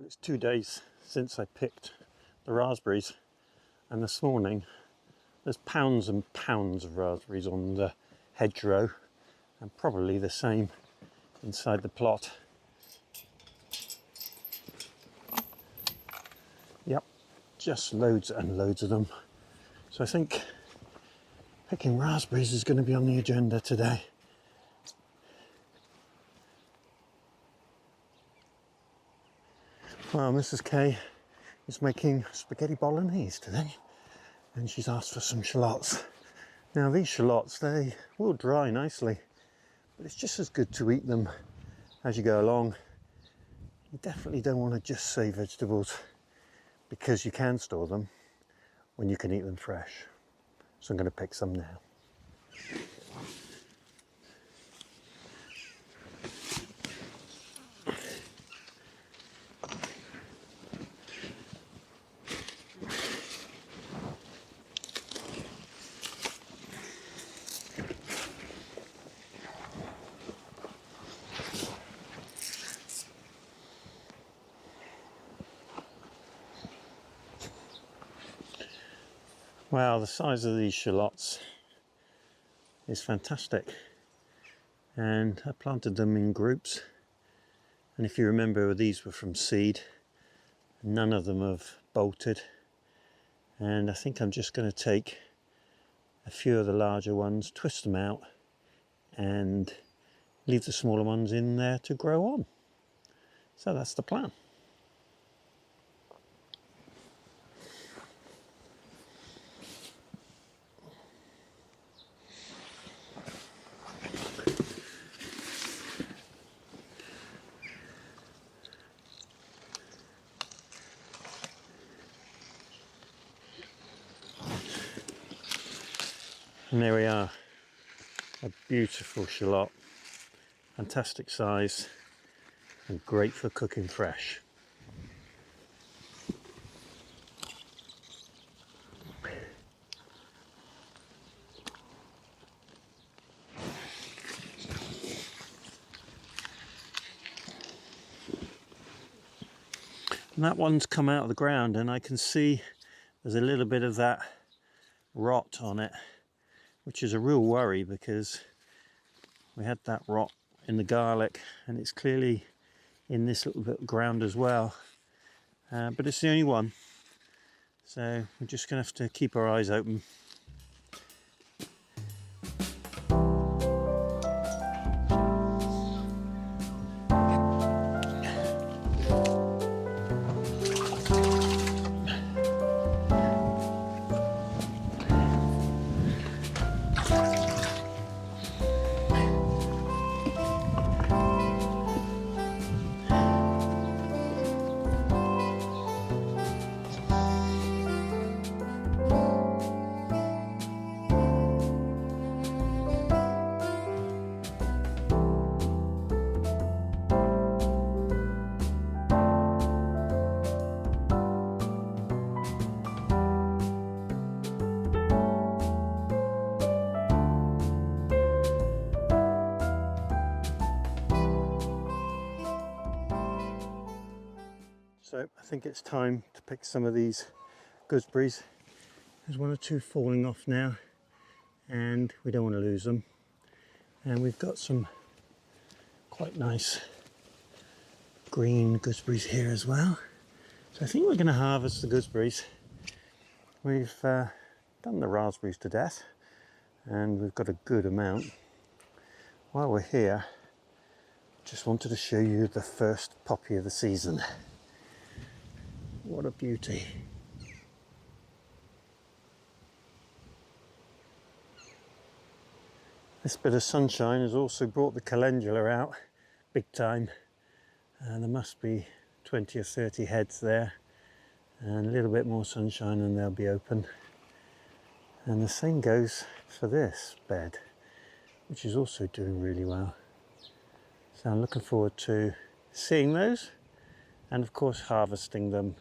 It's 2 days since I picked the raspberries, and this morning there's pounds and pounds of raspberries on the hedgerow, and probably the same inside the plot. Yep, just loads and loads of them. So I think picking raspberries is going to be on the agenda today. Well, Mrs. K is making spaghetti bolognese today, and she's asked for some shallots. Now these shallots, they will dry nicely, but it's just as good to eat them as you go along. You definitely don't want to just save vegetables, because you can store them when you can eat them fresh. So I'm going to pick some now. Wow, the size of these shallots is fantastic, and I planted them in groups, and if you remember, these were from seed. None of them have bolted, and I think I'm just going to take a few of the larger ones, twist them out and leave the smaller ones in there to grow on. So that's the plan. And there we are, a beautiful shallot, fantastic size and great for cooking fresh. And that one's come out of the ground, and I can see there's a little bit of that rot on it, which is a real worry, because we had that rot in the garlic, and it's clearly in this little bit of ground as well. But it's the only one, so we're just going to have to keep our eyes open. So I think it's time to pick some of these gooseberries. There's one or two falling off now, and we don't want to lose them. And we've got some quite nice green gooseberries here as well. So I think we're going to harvest the gooseberries. We've done the raspberries to death, and we've got a good amount. While we're here, just wanted to show you the first poppy of the season. What a beauty. This bit of sunshine has also brought the calendula out big time. There must be 20 or 30 heads there, and a little bit more sunshine and they'll be open. And the same goes for this bed, which is also doing really well. So I'm looking forward to seeing those, and of course harvesting them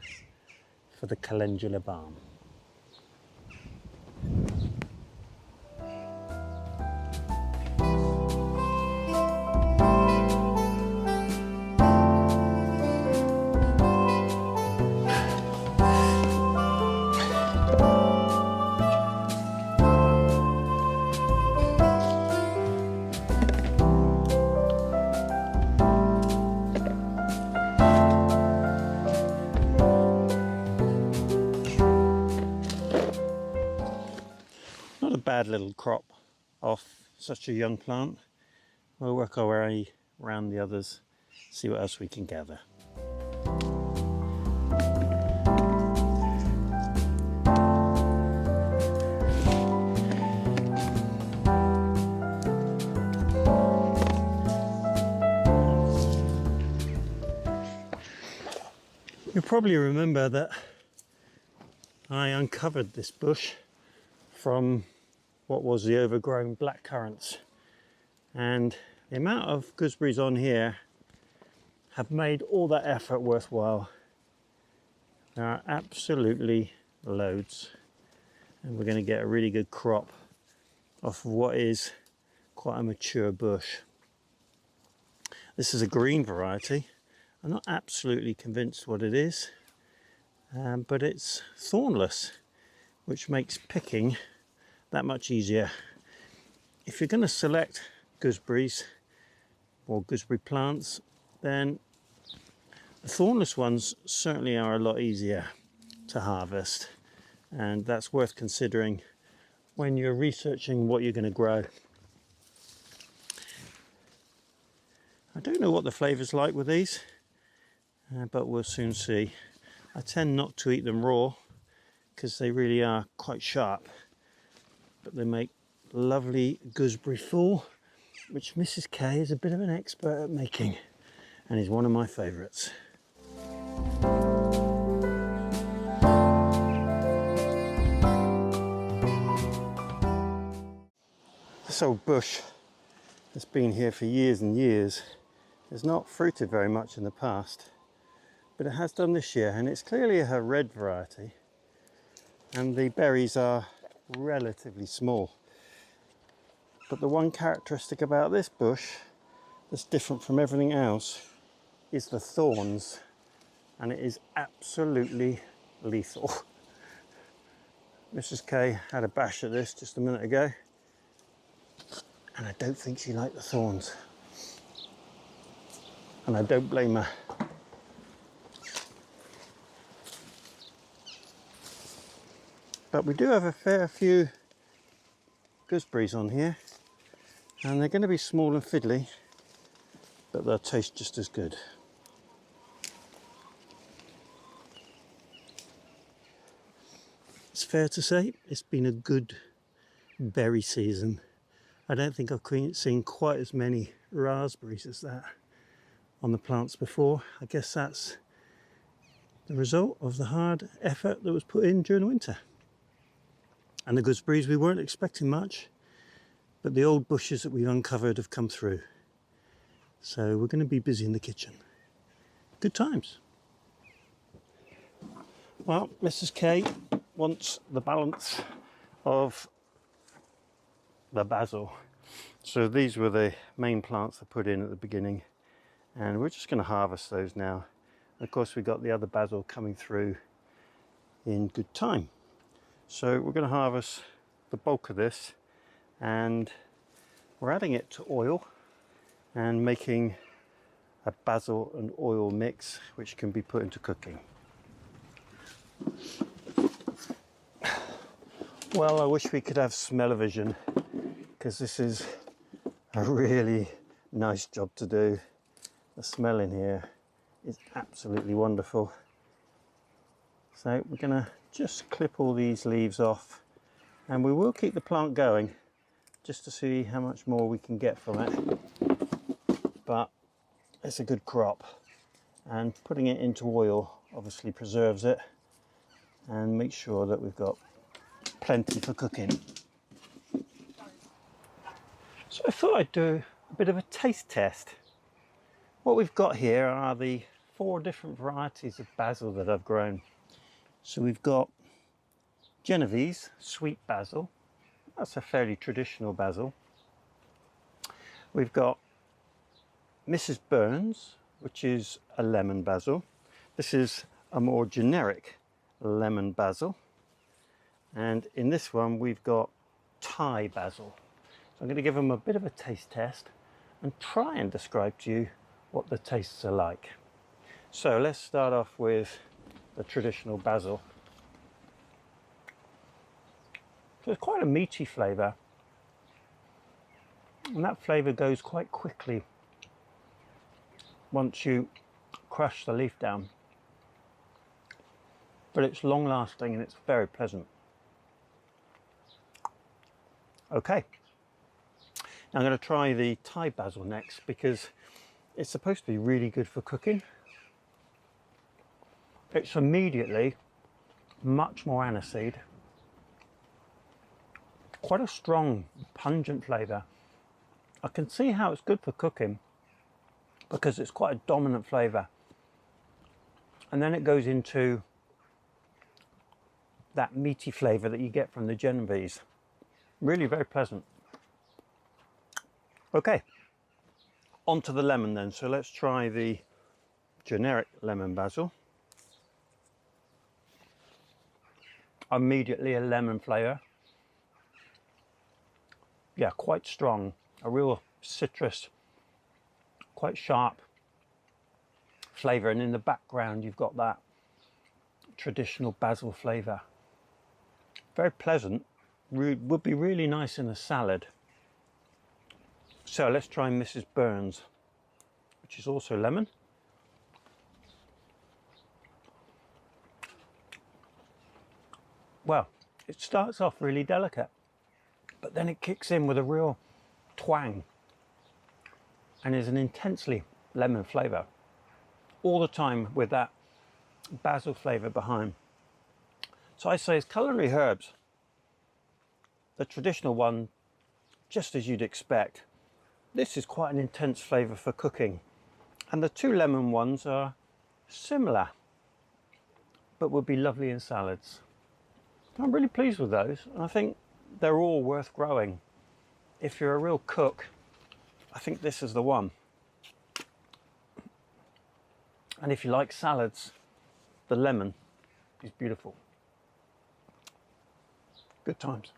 for the calendula balm. bad little crop off such a young plant. We'll work our way around the others, see what else we can gather. You'll probably remember that I uncovered this bush from what was the overgrown blackcurrants, and the amount of gooseberries on here have made all that effort worthwhile. There are absolutely loads, and we're going to get a really good crop off of what is quite a mature bush. This is a green variety. I'm not absolutely convinced what it is, but it's thornless, which makes picking that much easier. If you're going to select gooseberries or gooseberry plants, then the thornless ones certainly are a lot easier to harvest, and that's worth considering when you're researching what you're going to grow. I don't know what the flavour's like with these, but we'll soon see. I tend not to eat them raw because they really are quite sharp, but they make lovely gooseberry fool, which Mrs. K is a bit of an expert at making and is one of my favourites. This old bush that's been here for years and years has not fruited very much in the past, but it has done this year, and it's clearly a red variety, and the berries are relatively small. But the one characteristic about this bush that's different from everything else is the thorns, and it is absolutely lethal. Mrs. K had a bash at this just a minute ago, and I don't think she liked the thorns, and I don't blame her. But we do have a fair few gooseberries on here, and they're going to be small and fiddly, but they'll taste just as good. It's fair to say it's been a good berry season. I don't think I've seen quite as many raspberries as that on the plants before. I guess that's the result of the hard effort that was put in during the winter. And the gooseberries, we weren't expecting much, but the old bushes that we've uncovered have come through. So we're going to be busy in the kitchen. Good times. Well, Mrs. K wants the balance of the basil. So these were the main plants I put in at the beginning, and we're just going to harvest those now. Of course, we've got the other basil coming through in good time. So we're going to harvest the bulk of this, and we're adding it to oil and making a basil and oil mix which can be put into cooking. Well, I wish we could have smell-o-vision, because this is a really nice job to do. The smell in here is absolutely wonderful. So we're going to just clip all these leaves off, and we will keep the plant going just to see how much more we can get from it. But it's a good crop, and putting it into oil obviously preserves it and makes sure that we've got plenty for cooking. So I thought I'd do a bit of a taste test. What we've got here are the 4 different varieties of basil that I've grown. So we've got Genovese, sweet basil. That's a fairly traditional basil. We've got Mrs. Burns, which is a lemon basil. This is a more generic lemon basil. And in this one, we've got Thai basil. So I'm going to give them a bit of a taste test and try and describe to you what the tastes are like. So let's start off with the traditional basil. So it's quite a meaty flavour, and that flavour goes quite quickly once you crush the leaf down. But it's long lasting and it's very pleasant. Okay, now I'm going to try the Thai basil next because it's supposed to be really good for cooking. It's immediately much more aniseed. Quite a strong, pungent flavour. I can see how it's good for cooking because it's quite a dominant flavour. And then it goes into that meaty flavour that you get from the Genovese. Really very pleasant. Okay, on to the lemon then. So let's try the generic lemon basil. Immediately a lemon flavour. Yeah, quite strong, a real citrus, quite sharp flavour, and in the background you've got that traditional basil flavour. Very pleasant, would be really nice in a salad. So let's try Mrs. Burns, which is also lemon. Well, it starts off really delicate, but then it kicks in with a real twang and is an intensely lemon flavour all the time with that basil flavour behind. So I say it's culinary herbs. The traditional one, just as you'd expect. This is quite an intense flavour for cooking, and the two lemon ones are similar but would be lovely in salads. I'm really pleased with those, and I think they're all worth growing. If you're a real cook, I think this is the one. And if you like salads, the lemon is beautiful. Good times.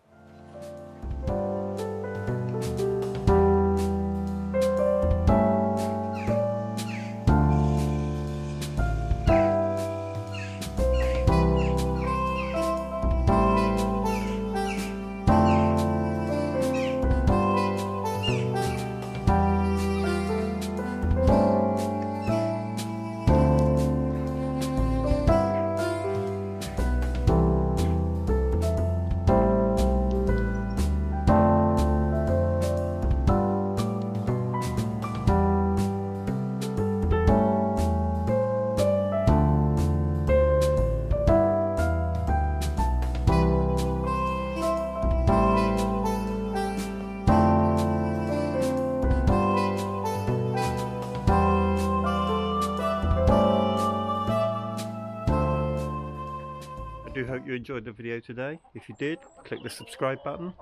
I do hope you enjoyed the video today. If you did, click the subscribe button,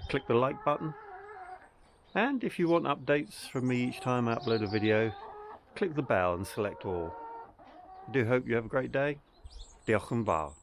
click the like button, and if you want updates from me each time I upload a video, click the bell and select all. I do hope you have a great day. Diolch yn fawr.